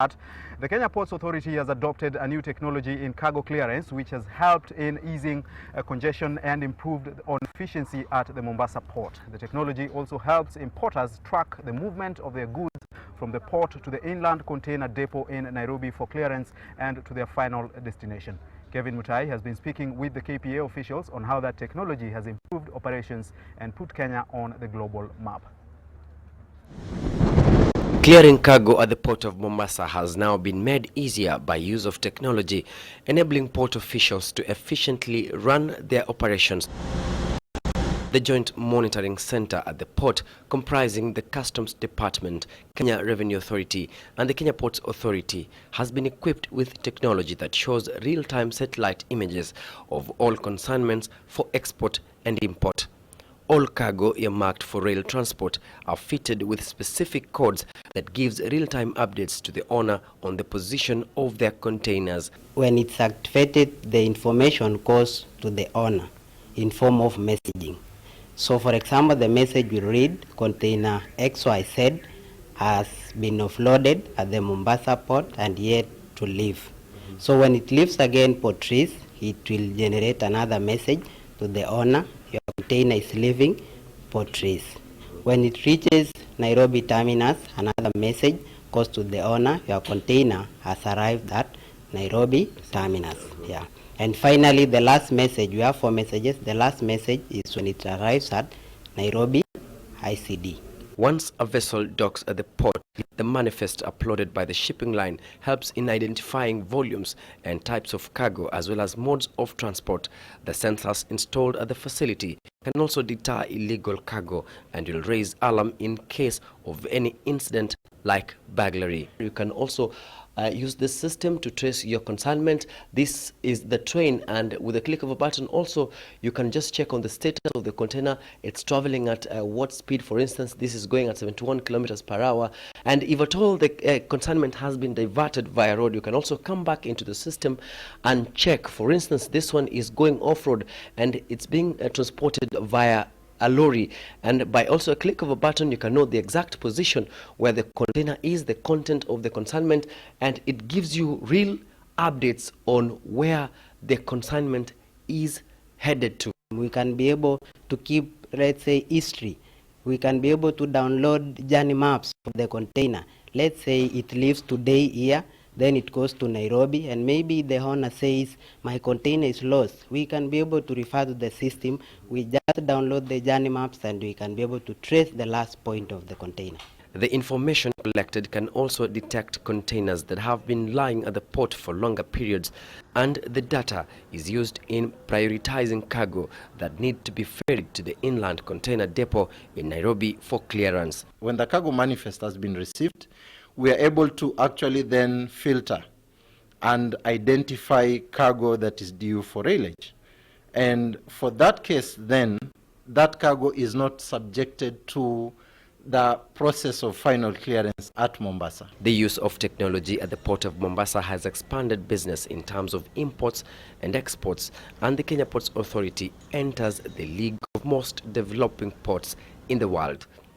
The Kenya Ports Authority has adopted a new technology in cargo clearance, which has helped in easing congestion and improved on efficiency at the Mombasa port. The technology also helps importers track the movement of their goods from the port to the inland container depot in Nairobi for clearance and to their final destination. Kevin Mutai has been speaking with the KPA officials on how that technology has improved operations and put Kenya on the global map. Clearing cargo at the port of Mombasa has now been made easier by use of technology, enabling port officials to efficiently run their operations. The Joint Monitoring Center at the port, comprising the Customs Department, Kenya Revenue Authority and the Kenya Ports Authority, has been equipped with technology that shows real-time satellite images of all consignments for export and import. All cargo earmarked for rail transport are fitted with specific codes that gives real-time updates to the owner on the position of their containers. When it's activated, the information goes to the owner in form of messaging. So for example, the message will read, container XYZ has been offloaded at the Mombasa port and yet to leave. So when it leaves again Port Trees, it will generate another message to the owner. Your container is leaving Port Trees. When it reaches Nairobi terminus, another message goes to the owner. Your container has arrived at Nairobi terminus. Yeah. And finally, the last message, we have 4 messages. The last message is when it arrives at Nairobi ICD. Once a vessel docks at the port, the manifest uploaded by the shipping line helps in identifying volumes and types of cargo as well as modes of transport. The sensors installed at the facility can also deter illegal cargo and will raise alarm in case of any incident like burglary. You can also use this system to trace your consignment. This is the train, and with a click of a button also you can just check on the status of the container. It's traveling at what speed. For instance, this is going at 71 kilometers per hour, and if at all the consignment has been diverted via road, you can also come back into the system and check. For instance, this one is going off-road and it's being transported via a lorry, and by also a click of a button you can know the exact position where the container is, the content of the consignment, and it gives you real updates on where the consignment is headed to. We can be able to keep, let's say, history. We can be able to download journey maps of the container. Let's say it leaves today here, then it goes to Nairobi, and maybe the owner says, my container is lost. We can be able to refer to the system. We just download the journey maps and we can be able to trace the last point of the container. The information collected can also detect containers that have been lying at the port for longer periods, and the data is used in prioritizing cargo that need to be ferried to the inland container depot in Nairobi for clearance. When the cargo manifest has been received, we are able to actually then filter and identify cargo that is due for railage. And for that case, then, that cargo is not subjected to the process of final clearance at Mombasa. The use of technology at the port of Mombasa has expanded business in terms of imports and exports, and the Kenya Ports Authority enters the league of most developing ports in the world.